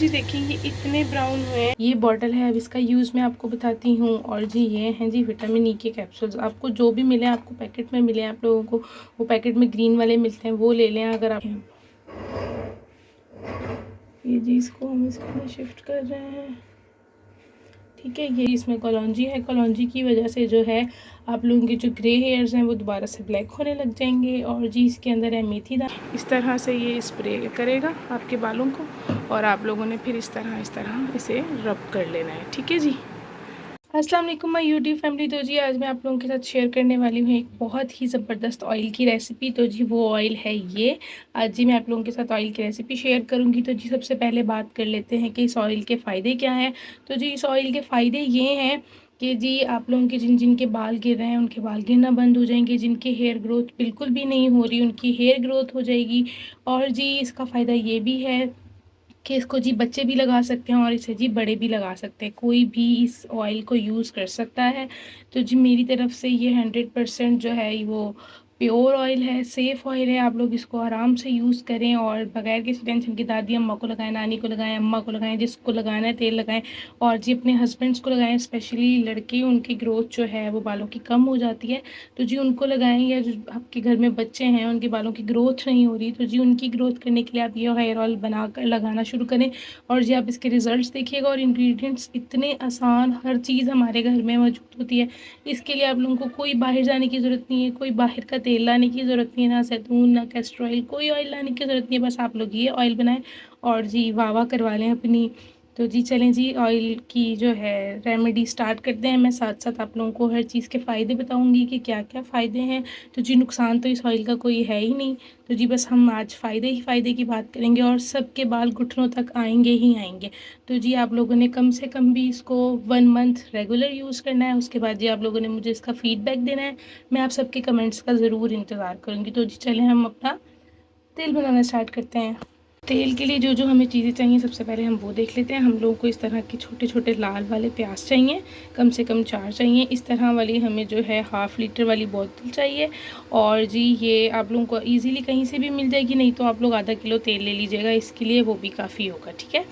जी देखिए ये इतने ब्राउन हुए हैं। ये बॉटल है, अब इसका यूज़ मैं आपको बताती हूँ। और जी ये हैं जी विटामिन ई के कैप्सूल्स। आपको जो भी मिले, आपको पैकेट में मिले, आप लोगों को वो पैकेट में ग्रीन वाले मिलते हैं, वो ले लें अगर आप। ये जी इसको हम इसमें शिफ्ट कर रहे हैं, ठीक है। ये इसमें कलौंजी है, कलौंजी की वजह से जो है आप लोगों के जो ग्रे हेयर्स हैं वो दोबारा से ब्लैक होने लग जाएंगे। और जी इसके अंदर है मेथी दाना। इस तरह से ये स्प्रे करेगा आपके बालों को, और आप लोगों ने फिर इस तरह इसे रब कर लेना है, ठीक है जी। अस्सलाम वालेकुम माय यूट्यूब फैमिली। तो जी आज मैं आप लोगों के साथ शेयर करने वाली हूँ एक बहुत ही ज़बरदस्त ऑयल की रेसिपी। तो जी वो ऑयल है ये। आज जी मैं आप लोगों के साथ ऑयल की रेसिपी शेयर करूँगी। तो जी सबसे पहले बात कर लेते हैं कि इस ऑयल के फ़ायदे क्या हैं। तो जी इस ऑयल के फ़ायदे ये हैं कि जी आप लोगों के जिनके बाल गिर रहे हैं उनके बाल गिरना बंद हो जाएंगे। जिनके हेयर ग्रोथ बिल्कुल भी नहीं हो रही उनकी हेयर ग्रोथ हो जाएगी। और जी इसका फ़ायदा ये भी है कि इसको जी बच्चे भी लगा सकते हैं और इसे जी बड़े भी लगा सकते हैं, कोई भी इस ऑयल को यूज़ कर सकता है। तो जी मेरी तरफ से ये 100% जो है वो प्योर ऑयल है, सेफ़ ऑयल है। आप लोग इसको आराम से यूज़ करें और बगैर किसी टेंशन की दादी अम्मा को लगाएं, नानी को लगाएं, अम्मा को लगाएं, जिसको लगाना है तेल लगाएं। और जी अपने हस्बैंड्स को लगाएं, स्पेशली लड़के, उनकी ग्रोथ जो है वो बालों की कम हो जाती है तो जी उनको लगाएं। या जो आपके घर में बच्चे हैं उनके बालों की ग्रोथ नहीं हो रही तो जी उनकी ग्रोथ करने के लिए आप ये हेयर ऑयल बनाकर लगाना शुरू करें। और जी आप इसके रिज़ल्ट्स देखिएगा। और इंग्रेडिएंट्स इतने आसान, हर चीज़ हमारे घर में मौजूद होती है। इसके लिए आप लोगों को कोई बाहर जाने की ज़रूरत नहीं है, कोई बाहर का तेल लाने की ज़रूरत नहीं है, ना जैतून ना कैस्टर ऑयल, कोई ऑयल लाने की ज़रूरत नहीं है। बस आप लोग ये ऑयल बनाएं और जी वाह वाह करवा लें अपनी। तो जी चलें जी ऑयल की जो है रेमेडी स्टार्ट करते हैं। मैं साथ साथ आप लोगों को हर चीज़ के फ़ायदे बताऊंगी कि क्या क्या फ़ायदे हैं। तो जी नुकसान तो इस ऑयल का कोई है ही नहीं। तो जी बस हम आज फ़ायदे ही फ़ायदे की बात करेंगे और सबके बाल घुटनों तक आएंगे ही आएंगे। तो जी आप लोगों ने कम से कम भी इसको 1 मंथ रेगुलर यूज़ करना है। उसके बाद जी आप लोगों ने मुझे इसका फ़ीडबैक देना है। मैं आप सबके कमेंट्स का ज़रूर इंतज़ार करूँगी। तो जी चलें हम अपना तेल बनाना स्टार्ट करते हैं। तेल के लिए जो जो हमें चीज़ें चाहिए सबसे पहले हम वो देख लेते हैं। हम लोगों को इस तरह के छोटे छोटे लाल वाले प्याज चाहिए, कम से कम 4 चाहिए। इस तरह वाली हमें जो है 1/2 लीटर वाली बोतल चाहिए। और जी ये आप लोगों को इजीली कहीं से भी मिल जाएगी, नहीं तो आप लोग आधा किलो तेल ले लीजिएगा, इसके लिए वो भी काफ़ी होगा, ठीक है।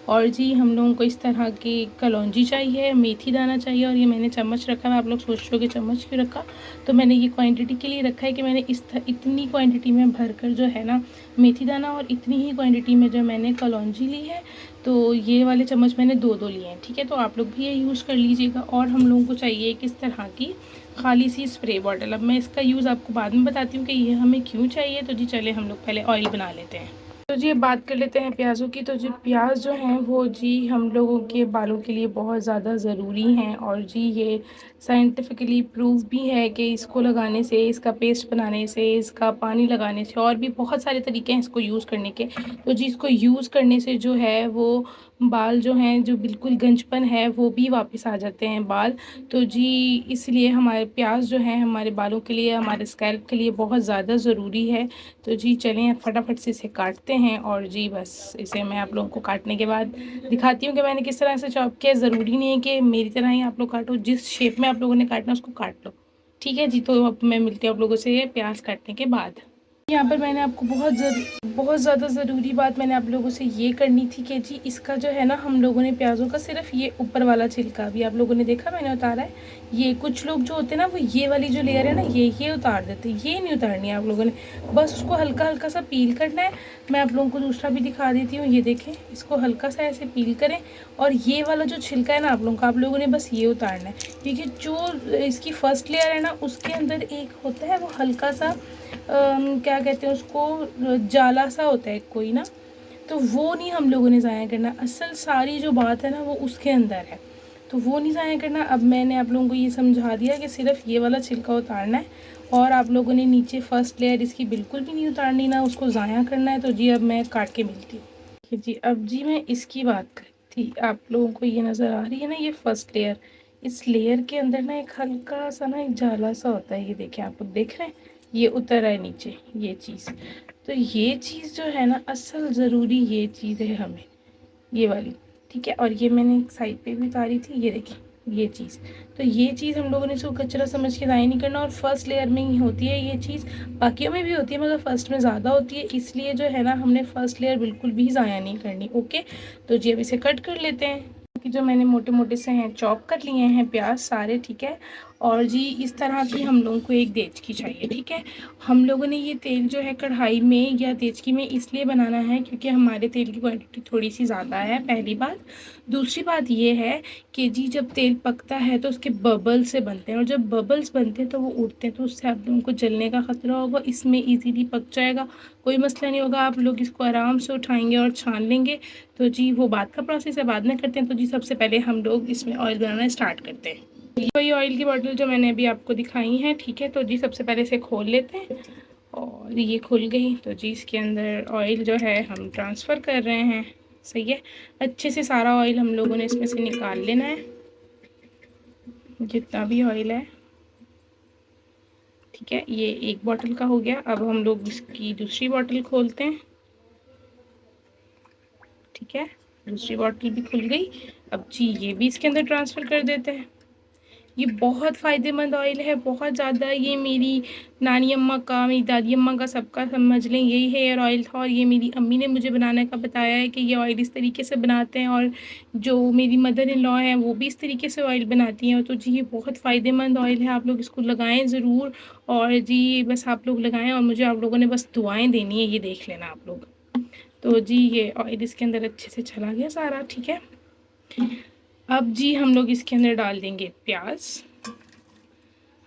और जी हम लोगों को इस तरह की कलौंजी चाहिए, मेथी दाना चाहिए। और ये मैंने चम्मच रखा है, आप लोग सोच रहे हो कि चम्मच क्यों रखा, तो मैंने ये क्वांटिटी के लिए रखा है कि मैंने इतनी क्वांटिटी में भरकर जो है ना मेथी दाना और इतनी ही क्वांटिटी में जो मैंने कलौंजी ली है, तो ये वाले चम्मच मैंने 2-2 लिए हैं, ठीक है। तो आप लोग भी ये यूज़ कर लीजिएगा। और हम लोगों को चाहिए किस तरह की खाली सी स्प्रे बॉटल। अब मैं इसका यूज़ आपको बाद में बताती हूँ कि ये हमें क्यों चाहिए। तो जी चले हम लोग पहले ऑयल बना लेते हैं। तो जी बात कर लेते हैं प्याज़ों की। तो जी प्याज जो हैं वो जी हम लोगों के बालों के लिए बहुत ज़्यादा ज़रूरी हैं। और जी ये साइंटिफिकली प्रूव भी है कि इसको लगाने से, इसका पेस्ट बनाने से, इसका पानी लगाने से, और भी बहुत सारे तरीके हैं इसको यूज़ करने के। तो जी इसको यूज़ करने से जो है वो बाल जो हैं, जो बिल्कुल गंजपन है वो भी वापस आ जाते हैं बाल। तो जी इसलिए हमारे प्याज जो है हमारे बालों के लिए, हमारे स्कैल्प के लिए बहुत ज़्यादा ज़रूरी है। तो जी चलें फटाफट से इसे काटते हैं। और जी बस इसे मैं आप लोगों को काटने के बाद दिखाती हूँ कि मैंने किस तरह से चॉप किया। ज़रूरी नहीं है कि मेरी तरह ही आप लोग काटो, जिस शेप में आप लोगों ने काटना उसको काट लो, ठीक है जी। तो अब मैं मिलती हूँ आप लोगों से प्याज काटने के बाद। यहाँ पर मैंने आपको बहुत ज़्यादा ज़रूरी बात मैंने आप लोगों से ये करनी थी कि जी इसका जो है ना, हम लोगों ने प्याज़ों का सिर्फ ये ऊपर वाला छिलका भी आप लोगों ने देखा मैंने उतारा है। ये कुछ लोग जो होते हैं ना वो ये वाली जो लेयर है ना ये उतार देते हैं, ये नहीं उतारनी है आप लोगों ने। बस उसको हल्का हल्का सा पील करना है। मैं आप लोगों को दूसरा भी दिखा देती हूँ, ये देखें, इसको हल्का सा ऐसे पील करें। और ये वाला जो छिलका है ना आप लोगों ने बस ये उतारना है, क्योंकि जो इसकी फर्स्ट लेयर है ना उसके अंदर एक होता है वो हल्का सा क्या कहते हैं उसको, जाला सा होता है कोई ना, तो वो नहीं हम लोगों ने ज़ाया करना। असल सारी जो बात है ना वो उसके अंदर है, तो वो नहीं ज़ाया करना। अब मैंने आप लोगों को ये समझा दिया कि सिर्फ ये वाला छिलका उतारना है। और आप लोगों ने नीचे फर्स्ट लेयर इसकी बिल्कुल भी नहीं उतारनी, ना उसको ज़ाया करना है। तो जी अब मैं काट के मिलती हूँ। ठीक है जी, अब जी मैं इसकी बात कर रही थी, आप लोगों को ये नज़र आ रही है ना ये फर्स्ट लेयर, इस लेयर के अंदर ना एक हल्का सा ना एक जाला सा होता है, ये देखें आप लोग देख रहे हैं, ये उतर है नीचे ये चीज़। तो ये चीज़ जो है ना असल ज़रूरी ये चीज़ है हमें, ये वाली, ठीक है। और ये मैंने एक साइड पे भी उतारी थी, ये देखिए ये चीज़। तो ये चीज़ हम लोगों ने इसको कचरा समझ के ज़ाया नहीं करना, और फर्स्ट लेयर में ही होती है ये चीज़, बाकियों में भी होती है मगर फर्स्ट में ज़्यादा होती है, इसलिए जो है ना हमने फर्स्ट लेयर बिल्कुल भी ज़ाया नहीं करनी। ओके, तो जी अब इसे कट कर लेते हैं कि जो मैंने मोटे मोटे से हैं चॉप कर लिए हैं प्याज सारे, ठीक है। और जी इस तरह की हम लोगों को एक देचकी चाहिए, ठीक है। हम लोगों ने ये तेल जो है कढ़ाई में या देचकी में इसलिए बनाना है क्योंकि हमारे तेल की क्वांटिटी थोड़ी सी ज़्यादा है, पहली बात। दूसरी बात ये है कि जी जब तेल पकता है तो उसके बबल से बनते हैं, और जब बबल्स बनते हैं तो वो उड़ते हैं, तो उससे आप लोगों को जलने का ख़तरा होगा। इसमें इजीली पक जाएगा, कोई मसला नहीं होगा, आप लोग इसको आराम से उठाएंगे और छान लेंगे। तो जी वो बाद का प्रोसेस है, बाद में करते हैं। तो जी सबसे पहले हम लोग इसमें ऑयल बनाना स्टार्ट करते हैं। ये वही ऑयल की बॉटल जो मैंने अभी आपको दिखाई है, ठीक है। तो जी सबसे पहले इसे खोल लेते हैं, और ये खुल गई। तो जी इसके अंदर ऑयल जो है हम ट्रांसफ़र कर रहे हैं, सही है। अच्छे से सारा ऑयल हम लोगों ने इसमें से निकाल लेना है, जितना भी ऑयल है, ठीक है। ये एक बॉटल का हो गया। अब हम लोग इसकी दूसरी बॉटल खोलते हैं, ठीक है। दूसरी बॉटल भी खुल गई। अब जी ये भी इसके अंदर ट्रांसफ़र कर देते हैं। ये बहुत फ़ायदेमंद ऑयल है, बहुत ज़्यादा। ये मेरी नानी अम्मा का, मेरी दादी अम्मा का, सबका समझ लें यही हेयर ऑयल था, और ये मेरी अम्मी ने मुझे बनाने का बताया है कि ये ऑयल इस तरीके से बनाते हैं, और जो मेरी मदर इन लॉ हैं वो भी इस तरीके से ऑयल बनाती हैं। तो जी ये बहुत फ़ायदेमंद ऑयल है, आप लोग इसको लगाएं ज़रूर। और जी बस आप लोग लगाएं, और मुझे आप लोगों ने बस दुआएं देनी है, ये देख लेना आप लोग। तो जी ये ऑयल इसके अंदर अच्छे से चला गया सारा, ठीक है। अब जी हम लोग इसके अंदर डाल देंगे प्याज।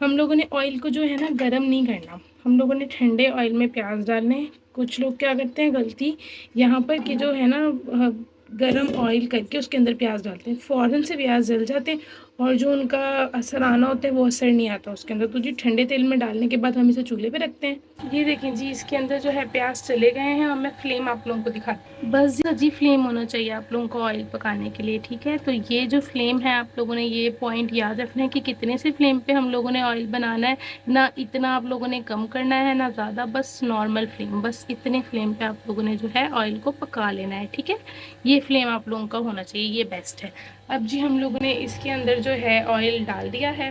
हम लोगों ने ऑयल को जो है ना गरम नहीं करना, हम लोगों ने ठंडे ऑयल में प्याज डालने हैं। कुछ लोग क्या करते हैं गलती यहाँ पर कि जो है ना गरम ऑयल करके उसके अंदर प्याज डालते हैं, फ़ौरन से प्याज जल जाते हैं, और जो उनका असर आना होता है वो असर नहीं आता उसके अंदर। तो जी ठंडे तेल में डालने के बाद हम इसे चूल्हे पे रखते हैं। ये देखें जी इसके अंदर जो है प्याज चले गए हैं, और मैं फ्लेम आप लोगों को दिखाती हूँ। बस जी फ्लेम होना चाहिए आप लोगों को ऑयल पकाने के लिए, ठीक है। तो ये जो फ्लेम है आप लोगों ने ये पॉइंट याद रखना है कि कितने से फ्लेम पे हम लोगों ने ऑयल बनाना है, ना इतना आप लोगों ने कम करना है ना ज़्यादा, बस नॉर्मल फ्लेम, बस इतने फ्लेम पे आप लोगों ने जो है ऑयल को पका लेना है, ठीक है। ये फ्लेम आप लोगों का होना चाहिए, ये बेस्ट है। अब जी हम लोगों ने इसके अंदर जो है ऑयल डाल दिया है,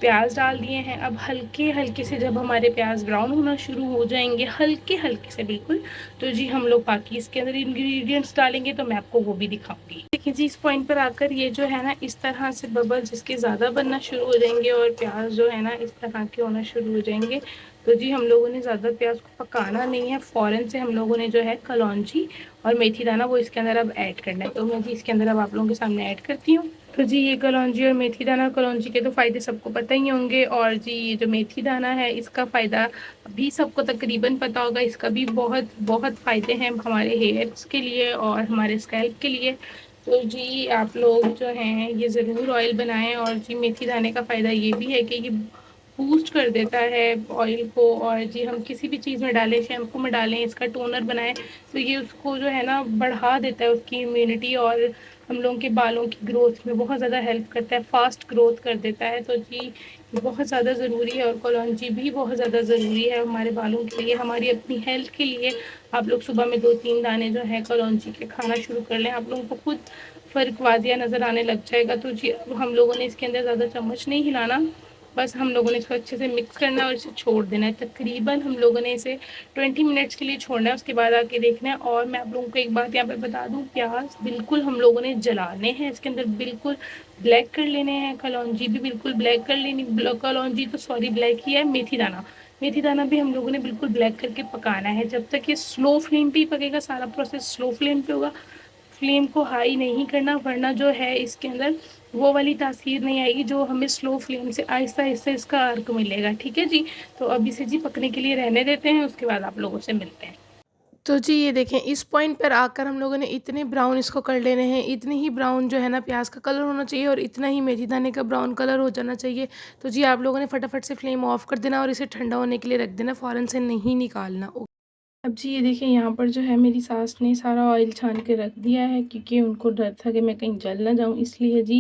प्याज डाल दिए हैं। अब हल्के हल्के से जब हमारे प्याज ब्राउन होना शुरू हो जाएंगे, हल्के हल्के से बिल्कुल, तो जी हम लोग बाकी इसके अंदर इंग्रेडिएंट्स डालेंगे, तो मैं आपको वो भी दिखाऊंगी। देखिए जी इस पॉइंट पर आकर ये जो है ना इस तरह से बबल जिसके ज़्यादा बनना शुरू हो जाएंगे, और प्याज जो है ना इस तरह के होना शुरू हो जाएंगे, तो जी हम लोगों ने ज़्यादा प्याज को पकाना नहीं है, फ़ौरन से हम लोगों ने जो है कलौंजी और मेथी दाना वो इसके अंदर अब ऐड करना है। तो मैं जी इसके अंदर अब आप लोगों के सामने ऐड करती हूँ। तो जी ये कलौंजी और मेथी दाना, कलौंजी के तो फ़ायदे सबको पता ही होंगे, और जी ये जो मेथी दाना है इसका फ़ायदा भी सबको तकरीबन पता होगा। इसका भी बहुत बहुत फ़ायदे हैं हमारे हेयर्स के लिए और हमारे स्कैल्प के लिए। तो जी आप लोग जो हैं ये ज़रूर ऑयल बनाएं। और जी मेथी दाने का फ़ायदा ये भी है कि ये बूस्ट कर देता है ऑयल को, और जी हम किसी भी चीज़ में डालें, शैम्पू में डालें, इसका टोनर बनाएं, तो ये उसको जो है ना बढ़ा देता है, उसकी इम्यूनिटी, और हम लोगों के बालों की ग्रोथ में बहुत ज़्यादा हेल्प करता है, फास्ट ग्रोथ कर देता है। तो जी बहुत ज़्यादा ज़रूरी है, और कलौंजी भी बहुत ज़्यादा ज़रूरी है हमारे बालों के लिए, हमारी अपनी हेल्थ के लिए। आप लोग सुबह में 2-3 दाने जो है कलौंजी के खाना शुरू कर लें, आप लोगों को खुद फ़र्क वाजिया नज़र आने लग जाएगा। तो जी हम लोगों ने इसके अंदर ज़्यादा चम्मच नहीं हिलाना, बस हम लोगों ने इसको अच्छे से मिक्स करना है और इसे छोड़ देना है। तकरीबन हम लोगों ने इसे 20 मिनट्स के लिए छोड़ना है, उसके बाद आके देखना है। और मैं आप लोगों को एक बात यहाँ पे बता दूँ, प्याज बिल्कुल हम लोगों ने जलाने हैं, इसके अंदर बिल्कुल ब्लैक कर लेने हैं, कलौंजी भी बिल्कुल ब्लैक कर लेनी, कलौंजी तो सॉरी ब्लैक ही है, मेथी दाना भी हम लोगों ने बिल्कुल ब्लैक करके पकाना है। जब तक ये स्लो फ्लेम पे ही पकेगा, सारा प्रोसेस स्लो फ्लेम पे होगा, फ्लेम को हाई नहीं करना, वरना जो है इसके अंदर वो वाली तासीर नहीं आएगी जो हमें स्लो फ्लेम से आहिस्ता आहिस्ता इसका अर्क मिलेगा, ठीक है जी। तो अब इसे जी पकने के लिए रहने देते हैं, उसके बाद आप लोगों से मिलते हैं। तो जी ये देखें इस पॉइंट पर आकर हम लोगों ने इतने ब्राउन इसको कर लेने हैं, इतने ही ब्राउन जो है ना प्याज का कलर होना चाहिए, और इतना ही मेथी दाने का ब्राउन कलर हो जाना चाहिए। तो जी आप लोगों ने फटाफट से फ्लेम ऑफ कर देना और इसे ठंडा होने के लिए रख देना, फ़ौरन से नहीं निकालना। अब जी ये देखिए यहाँ पर जो है मेरी सास ने सारा ऑयल छान के रख दिया है, क्योंकि उनको डर था कि मैं कहीं जल ना जाऊँ, इसलिए जी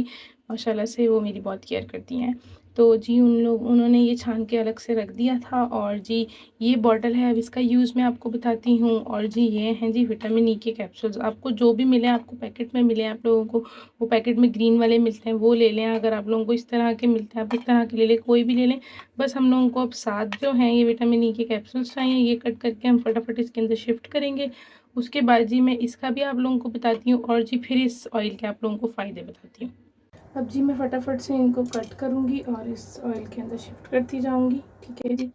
माशाल्लाह से वो मेरी बहुत केयर करती हैं। तो जी उन्होंने ये छान के अलग से रख दिया था। और जी ये बॉटल है, अब इसका यूज़ मैं आपको बताती हूँ। और जी ये हैं जी विटामिन ई के कैप्सूल्स। आपको जो भी मिले, आपको पैकेट में मिले, आप लोगों को वो पैकेट में ग्रीन वाले मिलते हैं वो ले लें। अगर आप लोगों को इस तरह के मिलते हैं आप इस तरह के ले लें, कोई भी ले लें। बस हम लोगों को अब 7 जो हैं ये विटामिन ई के कैप्सूल्स चाहिए। ये कट करके हम फटाफट इसके अंदर शिफ्ट करेंगे। उसके बाद जी मैं इसका भी आप लोगों को बताती हूँ और जी फिर इस ऑयल के आप लोगों को फ़ायदे बताती हूँ। अब जी मैं फटाफट से इनको कट करूँगी और इस ऑयल के अंदर शिफ्ट करती जाऊँगी। ठीक है जी।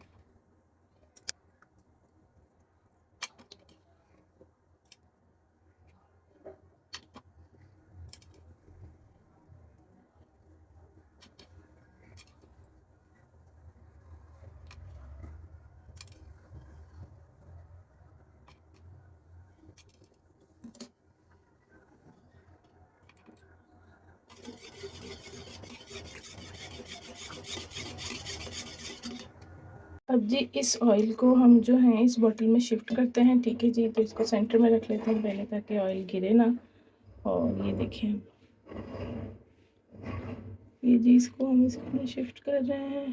अब जी इस ऑयल को हम जो है इस बॉटल में शिफ्ट करते हैं। ठीक है जी। तो इसको सेंटर में रख लेते हैं पहले ताकि ऑयल गिरे ना। और ये देखें, ये जी इसको हम इसमें शिफ्ट कर रहे हैं।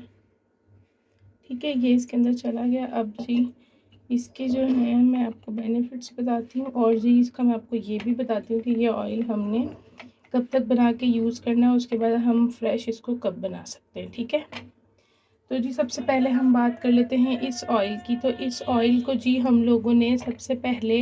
ठीक है, ये इसके अंदर चला गया। अब जी इसके जो है मैं आपको बेनिफिट्स बताती हूँ और जी इसका मैं आपको ये भी बताती हूँ कि ये ऑयल हमने कब तक बना के यूज़ करना है, उसके बाद हम फ्रेश इसको कब बना सकते हैं। ठीक है, तो जी सबसे पहले हम बात कर लेते हैं इस ऑयल की। तो इस ऑयल को जी हम लोगों ने सबसे पहले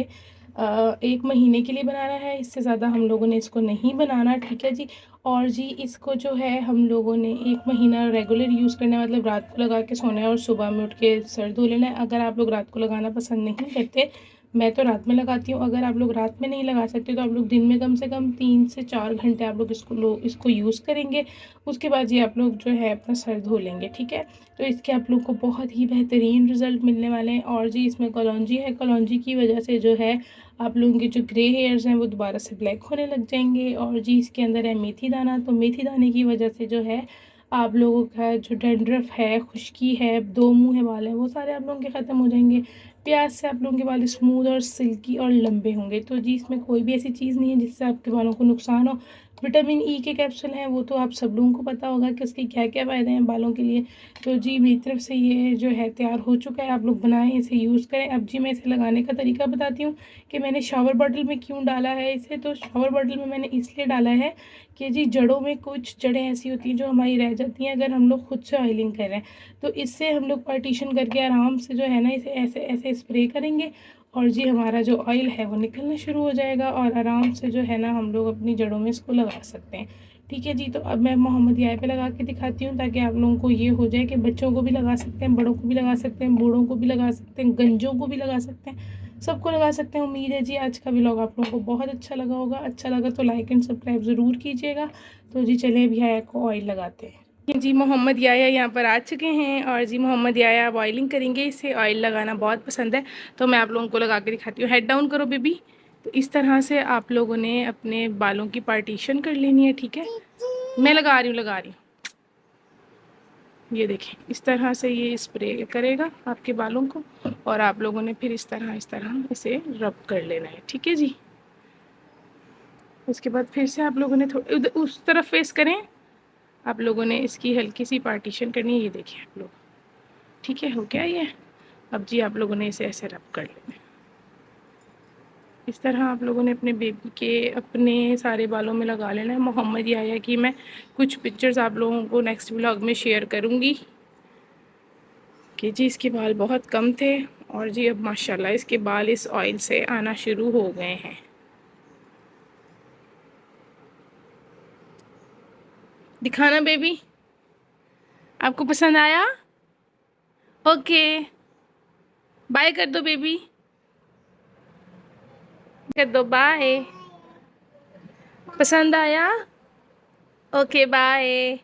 1 महीने के लिए बनाना है, इससे ज़्यादा हम लोगों ने इसको नहीं बनाना। ठीक है जी। और जी इसको जो है हम लोगों ने 1 महीना रेगुलर यूज़ करना है, मतलब रात को लगा के सोना है और सुबह में उठ के सर धो लेना है। अगर आप लोग रात को लगाना पसंद नहीं करते, मैं तो रात में लगाती हूँ, अगर आप लोग रात में नहीं लगा सकते तो आप लोग दिन में कम से कम 3 से 4 घंटे आप लोग इसको यूज़ करेंगे। उसके बाद ये आप लोग जो है अपना सर धो लेंगे। ठीक है, तो इसके आप लोग को बहुत ही बेहतरीन रिज़ल्ट मिलने वाले हैं। और जी इसमें कलौंजी है, कलौंजी की वजह से जो है आप लोगों के जो ग्रे हेयर्स हैं वो दोबारा से ब्लैक होने लग जाएंगे। और जी इसके अंदर है मेथी दाना, तो मेथी दाने की वजह से जो है आप लोगों का जो डैंड्रफ है, खुश्की है, दो मुँह है, बाल हैं, वो सारे आप लोगों के ख़त्म हो जाएंगे। प्याज से आप लोगों के बाल स्मूथ और सिल्की और लंबे होंगे। तो जी इसमें कोई भी ऐसी चीज़ नहीं है जिससे आपके बालों को नुकसान हो। विटामिन ई के कैप्सूल हैं वो तो आप सब लोगों को पता होगा कि उसके क्या क्या फ़ायदे हैं बालों के लिए। तो जी मेरी तरफ से ये जो है तैयार हो चुका है, आप लोग बनाएं, इसे यूज़ करें। अब जी मैं इसे लगाने का तरीका बताती हूँ कि मैंने शावर बॉटल में क्यों डाला है इसे। तो शावर बॉटल में मैंने इसलिए डाला है कि जी जड़ों में कुछ जड़ें ऐसी होती हैं जो हमारी रह जाती हैं अगर हम लोग खुद से ऑयलिंग करें। तो इससे हम लोग पार्टीशन करके आराम से जो है ना इसे ऐसे ऐसे स्प्रे करेंगे और जी हमारा जो ऑयल है वो निकलना शुरू हो जाएगा और आराम से जो है ना हम लोग अपनी जड़ों में इसको लगा सकते हैं। ठीक है जी। तो अब मैं मोहम्मद याय पे लगा के दिखाती हूँ ताकि आप लोगों को ये हो जाए कि बच्चों को भी लगा सकते हैं, बड़ों को भी लगा सकते हैं, बूढ़ों को भी लगा सकते हैं, गंजों को भी लगा सकते हैं, सबको लगा सकते हैं। उम्मीद है जी आज का व्लॉग आप लोगों को बहुत अच्छा लगा होगा। अच्छा लगा तो लाइक एंड सब्सक्राइब ज़रूर कीजिएगा। तो जी चलिए अभी याया को ऑयल लगाते हैं। जी मोहम्मद याया यहाँ पर आ चुके हैं और जी मोहम्मद याया अब ऑयलिंग करेंगे। इसे ऑयल लगाना बहुत पसंद है तो मैं आप लोगों को लगा के दिखाती हूँ। हेड डाउन करो बेबी। तो इस तरह से आप लोगों ने अपने बालों की पार्टीशन कर लेनी है। ठीक है, मैं लगा रही हूँ। ये देखें इस तरह से ये स्प्रे करेगा आपके बालों को और आप लोगों ने फिर इस तरह इसे रब कर लेना है। ठीक है जी। उसके बाद फिर से आप लोगों ने थोड़ा उस तरफ फेस करें, आप लोगों ने इसकी हल्की सी पार्टीशन करनी है। ये देखिए आप लोग, ठीक है, हो गया ये। अब जी आप लोगों ने इसे ऐसे रब कर लेना है। इस तरह आप लोगों ने अपने बेबी के अपने सारे बालों में लगा लेना है। मोहम्मद याया की मैं कुछ पिक्चर्स आप लोगों को नेक्स्ट व्लॉग में शेयर करूँगी कि जी इसके बाल बहुत कम थे और जी अब माशाल्लाह इसके बाल इस ऑयल से आना शुरू हो गए हैं। दिखाना बेबी, आपको पसंद आया? ओके, बाय कर दो बेबी, कर दो बाय। पसंद आया? Okay bye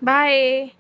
bye.